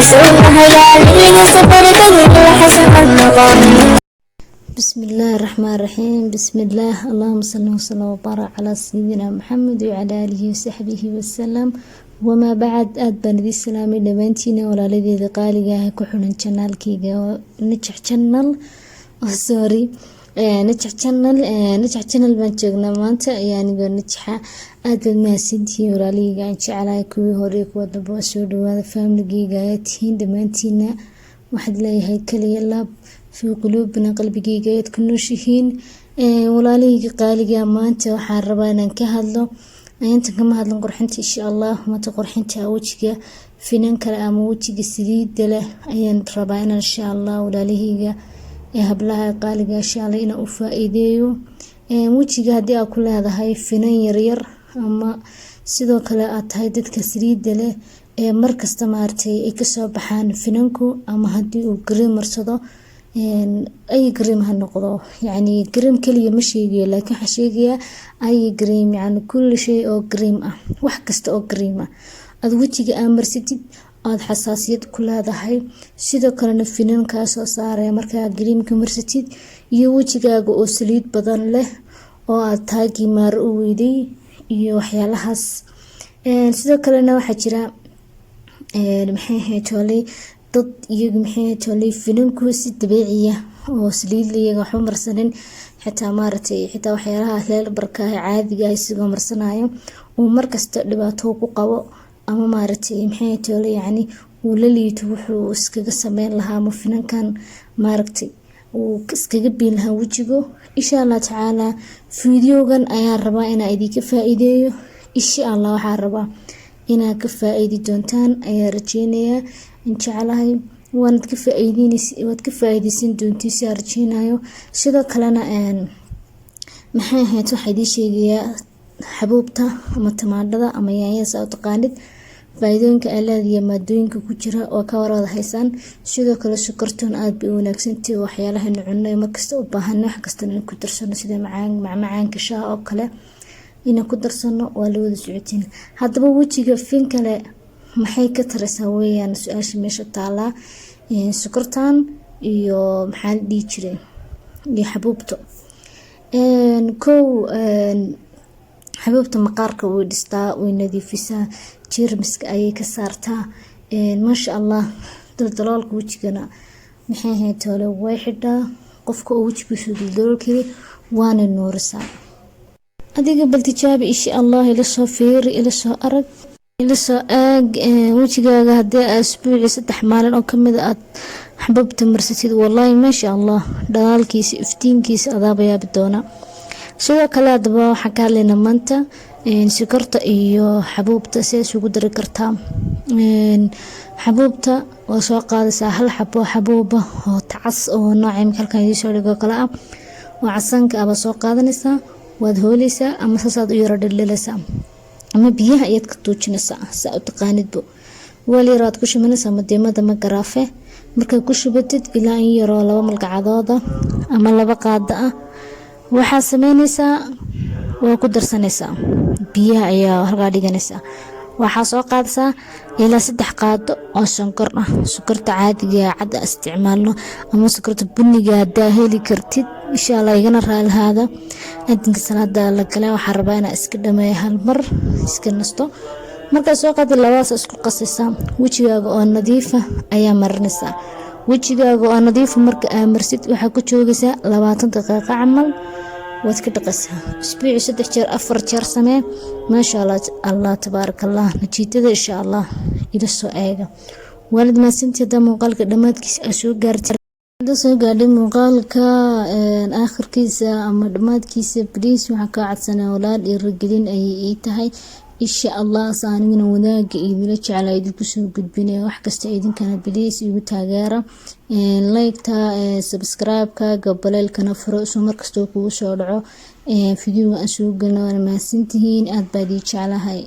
بسم الله الرحمن الرحيم. بسم الله اللهم صل وسلم وبارك على سيدنا محمد وعلى آله وصحبه وسلم. وما بعد أدبن ذي السلام دمانتينا ولا الذي قالقا كحنا channel كيغا نجح channel سوري نجح channel بان joogna maanta ayaanigo najaxa aad ma sintii walaaliga aan jecelahay kuwii hore kuwa daba soo dhawaada family-gayga ay tihiin dhammaantiina waxaad leeyahay kaliya laab fi qulubina qalbigayga ay ku nooshihiin walaaliga qaaliga maanta waxaan rabaa inaan ka hadlo inta kama hadlan qurxinta insha Allah maanta qurxinta wajiga finan kale ama wajiga saliida leh ayaan rabaa inaan insha Allah walaaliga hablaha qaaliga insha Allah inaan u faa'iideeyo wajiga hadii aad ku leedahay finan yar yar ama sidoo kale aad tahay dadka saliida leh markasta maartay ay ka soo baxaan finanku ama hadii uu cream marsado ay cream ha noqdo yani cream kaliya ma sheegayo laakiin waxa sheegaya ay cream yani kulli shay oo cream ah wax kasta oo cream ah aad wajiga amarsatid aad xasaasiyad ku leedahay sidoo kale finanka soo saaray marka creamka marsatid iyo wajigaaga oo saliid badan leh oo aad taagi maar u weeday iyo waxyaalahaas sidoo kale waxa jira maxay heetolay dad iyagu maxay heetolay finanku si dabiici ah oo saliid iyaga wax marsanin xitaa maartay xitaa waxyaalaha leel barka caadiga ah isagoo marsanayo oo markasta dhibaato ku qabo ama maartay maxay heetolay yani uu la liito wuxuu iskaga sameyn lahaa ma finankan maartay uu iskaga biin lahaa wajigo insha Allah taala fiidiyogan ayaa rabaa inaan idinka faa'iideeyo insha Allah waxaan rabaa inaa ka faa'iidi doontaan ayaa rajeenaya insha Allah waan ka faa'iideysan doontii si arjeenayo sidoo kalena maxay ahayd waxa idin sheegayaa xabuubta ama tamaandhada ama yaanyada soo taqaanid faa'iidooyinka ay leedahay maadooyinka ku jira oo ka warada haysan sidoo kale sokortoon aad bay u wanaagsantahay waxyaalaha cunno markasta u baahan wax kasta in ku darsano sida macaanka shaaha oo kale ina ku darsano waa la wada socotiin hadaba wajiga fin kale maxay ka taraysaa weeyaan su'aasha meesha taala sokortaan iyo maxaa dhigi jiray iyo xabuubto xabuubta maqaarka way dhistaa way nadiifisaa jeermiska ayay ka saartaa ma sha Allah daldaloolka wajigana maxay ahayd tolo way xidhaa qofka uu wajigiisu daldaloolkii waana nuurisaa adiga bal tijaabi insha Allah ila soo fiir ila soo arag ila soo aag wajigaaga hadii asbuuci 3 maalin oo kamid aad xabuubta marsatid wallahi ma sha Allah dhalaalkiisa iftiinkiisa adaabaya bidoona sidoo kale adaba waxa ka hadlayna maanta sokorta iyo xabuubta si isugu dari kartaa xabuubta oo soo qaadaysa hal xabuuba oo tacas oo nooca halkan idin soo dhigo kala ah oo casanka aba soo qaadanaysa waad hooleysa ama saad u yara dhalilaysa ama biyaha ayaad ka tuujinaysa saa u taqaanidbo waliiraad ku shumanaysa madeemada ma garaafe marka ku shubatid ilaa in yaro 2 malqacadood ama 2 qaada ah waxa sameynaysaa waa ku darsanaysaa biyaha ayaa halka dhiganaysaa waxa soo qaadaysaa ilaa 3 qaado oo sonkor ah sonkorta caadiga cad isticmaalno ama sonkorta buniga hadaa heli kartid insha Allah igana raalahaada adinka salaada la galay waxa rabaa inaan iska dhameeyo hal mar iska nasto marka soo qaad labaas isku qasaysaa wajigaaga oo nadiif ah ayaa marinaysaa wajigaaga oo nadiif marka aad marsid waxa ku joogaysaa 20 daqiiqo camal waad ka dhaqaysaa isbuuci 3 jeer 4 jeer samee ma sha Allah tabarakallah natiijada insha Allah ila soo eega waalid ma sintii muuqaalka dhamaadkiisa soo gaartay soo gaadhay muuqaalka aakhirkiisa ama dhamaadkiisa please waxa ka codsanaa walaal dhiirigelin ay tahay insha Allah saaniguna wadaaga idila jeclaa idinku soo gudbinay wax kasta idinkana please igu taageera like-ta subscribe-ka gabaleelkana furo soo markasta kugu soo dhaco video aan soo galno ma sintihiin aad baad jeclahay